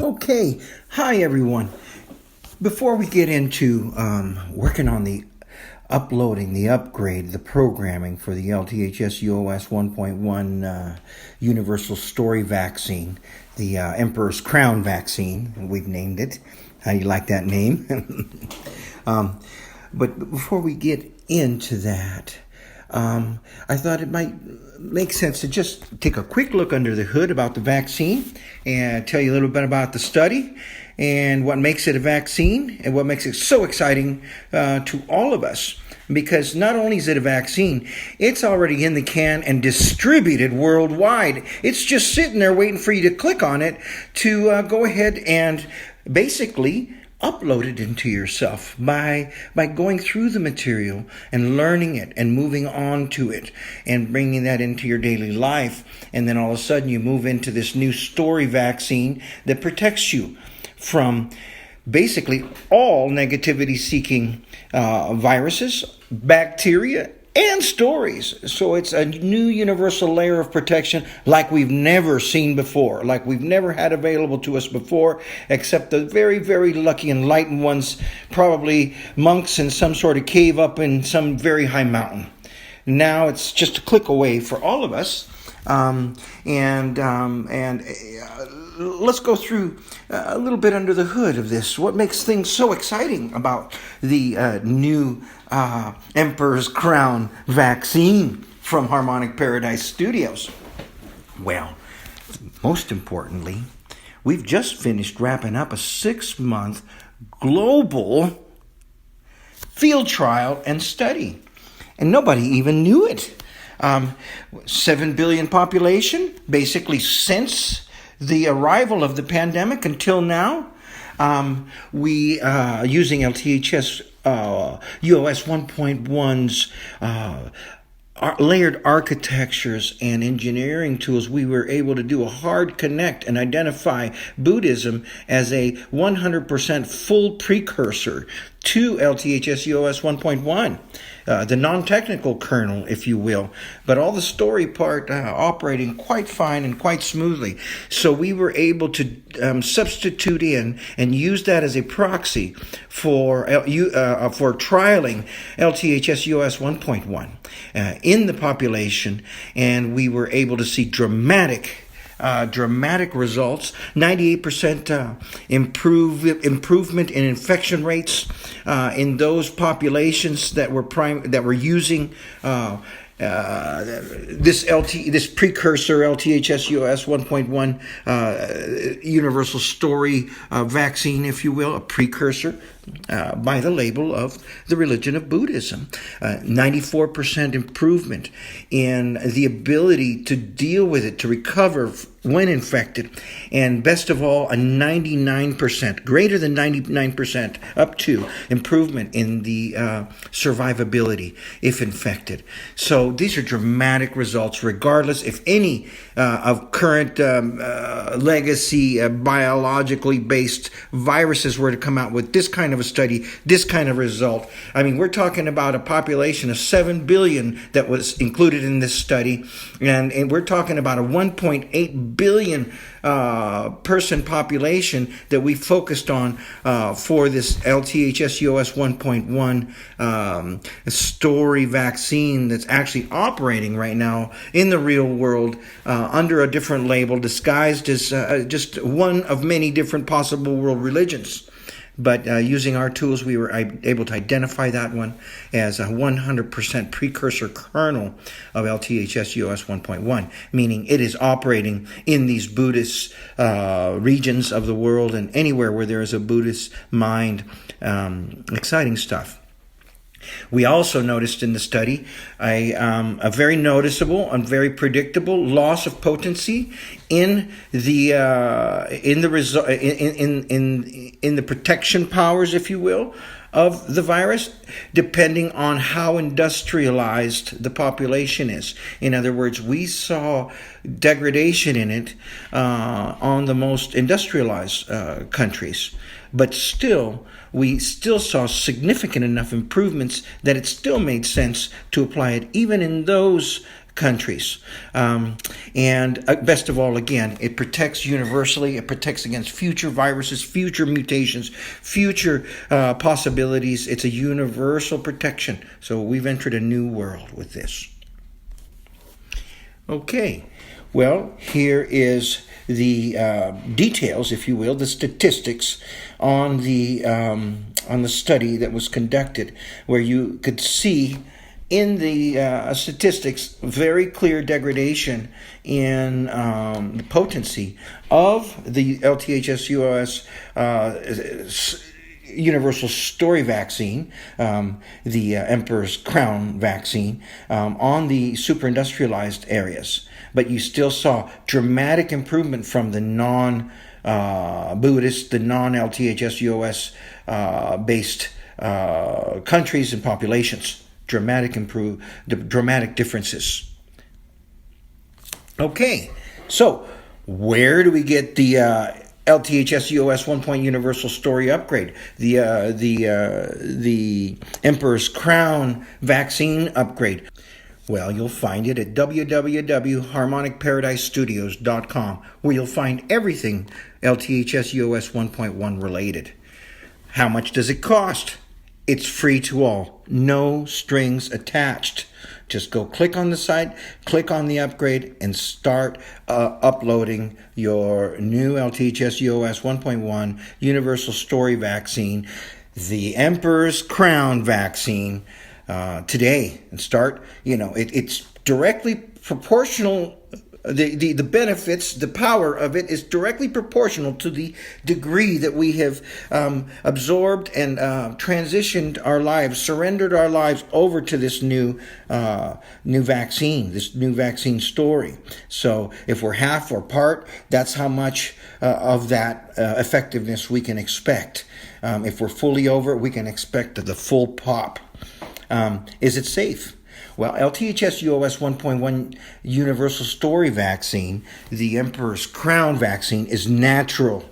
Okay, hi everyone. Before we get into working on the uploading, the upgrade, the programming for the LTHS UOS 1.1 Universal Story Vaccine, the Emperor's Crown Vaccine, we've named it. How do you like that name? But before we get into that, I thought it might make sense to just take a quick look under the hood about the vaccine and tell you a little bit about the study and what makes it a vaccine and what makes it so exciting to all of us. Because not only is it a vaccine, it's already in the can and distributed worldwide. It's just sitting there waiting for you to click on it to go ahead and basically upload it into yourself by going through the material and learning it and moving on to it and bringing that into your daily life. And then all of a sudden you move into this new story vaccine that protects you from basically all negativity-seeking viruses, bacteria, and stories. So it's a new universal layer of protection like we've never seen before, like we've never had available to us before, except the very, very lucky enlightened ones, probably monks in some sort of cave up in some very high mountain. Now it's just a click away for all of us. Let's go through a little bit under the hood of this. What makes things so exciting about the new Emperor's Crown vaccine from Harmonic Paradise Studios? Well, most importantly, we've just finished wrapping up a 6-month global field trial and study. And nobody even knew it. 7 billion population, basically since the arrival of the pandemic until now. We using LTHS UOS 1.1's layered architectures and engineering tools, we were able to do a hard connect and identify Buddhism as a 100% full precursor to LTHS UOS 1.1. The non-technical kernel, if you will, but all the story part operating quite fine and quite smoothly. So we were able to substitute in and use that as a proxy for trialing LTHS UOS 1.1 in the population, and we were able to see dramatic results, 98% improvement in infection rates in those populations that were using this precursor LTHS UOS 1.1 universal story vaccine, if you will, a precursor by the label of the religion of Buddhism. 94% improvement in the ability to deal with it, to recover when infected, and best of all, a 99%, greater than 99% up to improvement in the survivability if infected. So these are dramatic results, regardless if any of current legacy biologically based viruses were to come out with this kind of a study, this kind of result. I mean, we're talking about a population of 7 billion that was included in this study, and we're talking about a 1.8 billion person population that we focused on for this LTHS UOS 1.1 story vaccine that's actually operating right now in the real world under a different label, disguised as just one of many different possible world religions. But using our tools, we were able to identify that one as a 100% precursor kernel of LTHS UOS 1.1, meaning it is operating in these Buddhist regions of the world and anywhere where there is a Buddhist mind. Exciting stuff. We also noticed in the study a very noticeable and very predictable loss of potency in the protection powers, if you will, of the virus, depending on how industrialized the population is. In other words, we saw degradation in it on the most industrialized countries, but we still saw significant enough improvements that it still made sense to apply it even in those countries. And best of all, again, it protects universally. It protects against future viruses, future mutations, future possibilities. It's a universal protection. So we've entered a new world with this. Okay, well, here is the details, if you will, the statistics on the study that was conducted, where you could see in the statistics very clear degradation in the potency of the LTHS-UOS universal story vaccine, the Emperor's Crown vaccine, on the super-industrialized areas. But you still saw dramatic improvement from the non-Buddhist, the non-LTHS-UOS based countries and populations. Dramatic differences. Okay, so where do we get the LTHS-UOS 1-point universal story upgrade? The Emperor's Crown vaccine upgrade. Well, you'll find it at www.harmonicparadisestudios.com, where you'll find everything LTHS-UOS 1.1 related. How much does it cost? It's free to all. No strings attached. Just go click on the site, click on the upgrade, and start uploading your new LTHS-UOS 1.1 universal story vaccine, the Emperor's Crown vaccine, today. And start, it's directly proportional. The benefits, the power of it is directly proportional to the degree that we have absorbed and transitioned our lives, surrendered our lives over to this new vaccine, this new vaccine story. So if we're half or part, that's how much of that effectiveness we can expect. If we're fully over, we can expect the full pop. Is it safe? Well, LTHS-UOS 1.1 universal story vaccine, the Emperor's Crown vaccine, is natural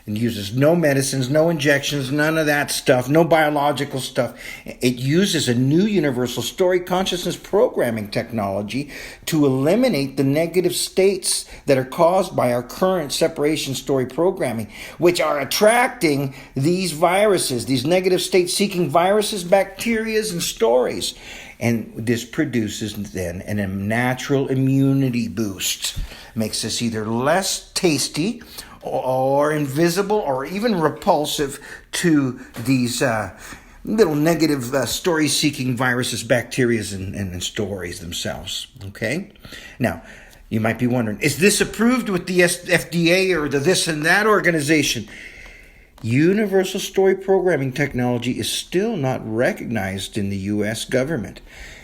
and uses no medicines, no injections, none of that stuff, no biological stuff. It uses a new universal story consciousness programming technology to eliminate the negative states that are caused by our current separation story programming, which are attracting these viruses, these negative state-seeking viruses, bacteria, and stories. And this produces then a natural immunity boost. Makes us either less tasty or invisible or even repulsive to these little negative story-seeking viruses, bacteria, and stories themselves. Okay? Now, you might be wondering, is this approved with the FDA or the this and that organization? Universal story programming technology is still not recognized in the U.S. government,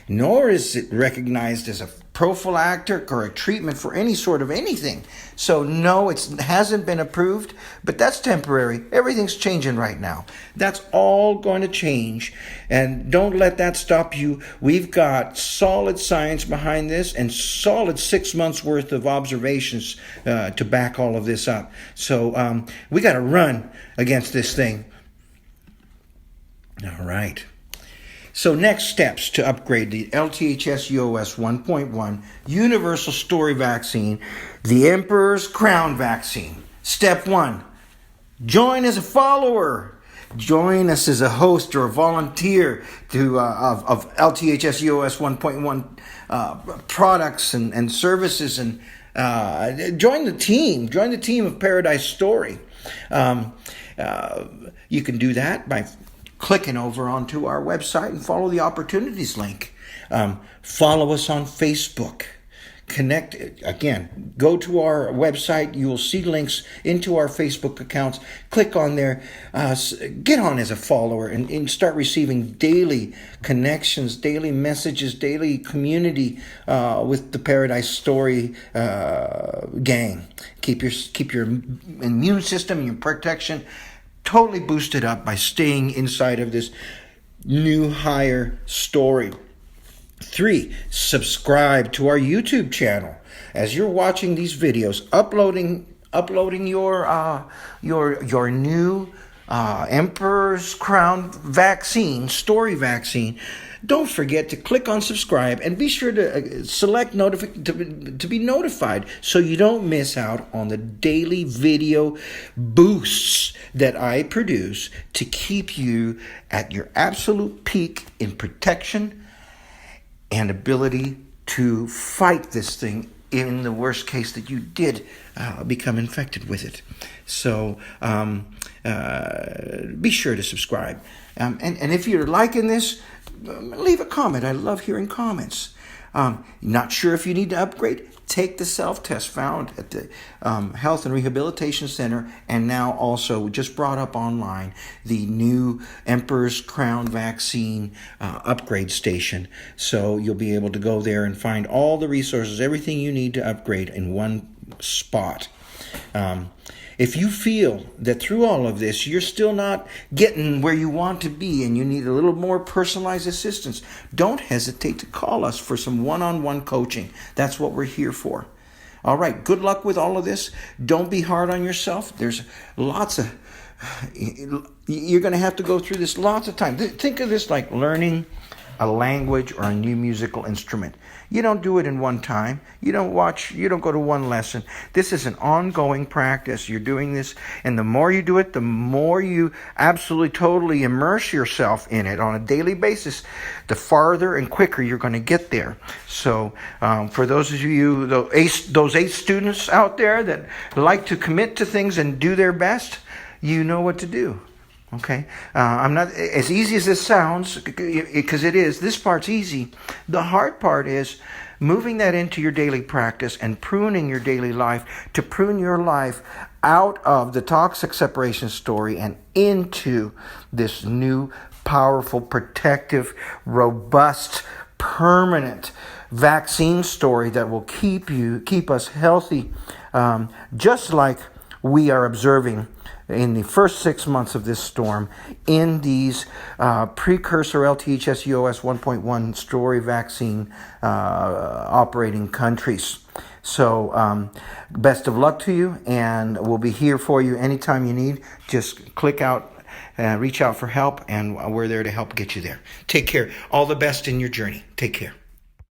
nor is it recognized as a prophylactic or a treatment for any sort of anything. So no, it hasn't been approved, but that's temporary. Everything's changing right now. That's all going to change, and don't let that stop you. We've got solid science behind this and solid 6 months worth of observations to back all of this up. So we got to run against this thing. All right. So next steps to upgrade the LTHS-UOS 1.1 universal story vaccine, the Emperor's Crown vaccine. Step 1, join as a follower. Join us as a host or a volunteer of LTHS-UOS 1.1 products and services, and join the team. Join the team of Paradise Story. You can do that by clicking over onto our website and follow the opportunities link. Follow us on Facebook. Connect. Again, go to our website. You will see links into our Facebook accounts. Click on there. Get on as a follower and start receiving daily connections, daily messages, daily community with the Paradise Story gang. Keep your immune system and your protection totally boosted up by staying inside of this new higher story. 3, subscribe to our YouTube channel. As you're watching these videos, uploading your new Emperor's Crown vaccine, story vaccine, don't forget to click on subscribe and be sure to select to be notified so you don't miss out on the daily video boosts that I produce to keep you at your absolute peak in protection and ability to fight this thing in the worst case that you did become infected with it. So be sure to subscribe. And if you're liking this, leave a comment. I love hearing comments. Not sure if you need to upgrade? Take the self-test found at the Health and Rehabilitation Center, and now also just brought up online the new Emperor's Crown vaccine upgrade station. So you'll be able to go there and find all the resources, everything you need to upgrade in one spot. If you feel that through all of this, you're still not getting where you want to be and you need a little more personalized assistance, don't hesitate to call us for some one-on-one coaching. That's what we're here for. All right, good luck with all of this. Don't be hard on yourself. There's lots of... You're going to have to go through this lots of times. Think of this like learning a language or a new musical instrument. You don't do it in one time. You don't go to one lesson. This is an ongoing practice. You're doing this, and the more you do it, the more you absolutely totally immerse yourself in it on a daily basis, the farther and quicker you're going to get there. So for those of you, those 8 students out there that like to commit to things and do their best, you know what to do. Okay, I'm not as easy as this sounds, because it is. This part's easy. The hard part is moving that into your daily practice and pruning your daily life to prune your life out of the toxic separation story and into this new, powerful, protective, robust, permanent vaccine story that will keep us healthy, just like we are observing in the first 6 months of this storm in these precursor LTHS-UOS 1.1 story vaccine operating countries. So best of luck to you, and we'll be here for you anytime you need. Just click out, reach out for help, and we're there to help get you there. Take care. All the best in your journey. Take care.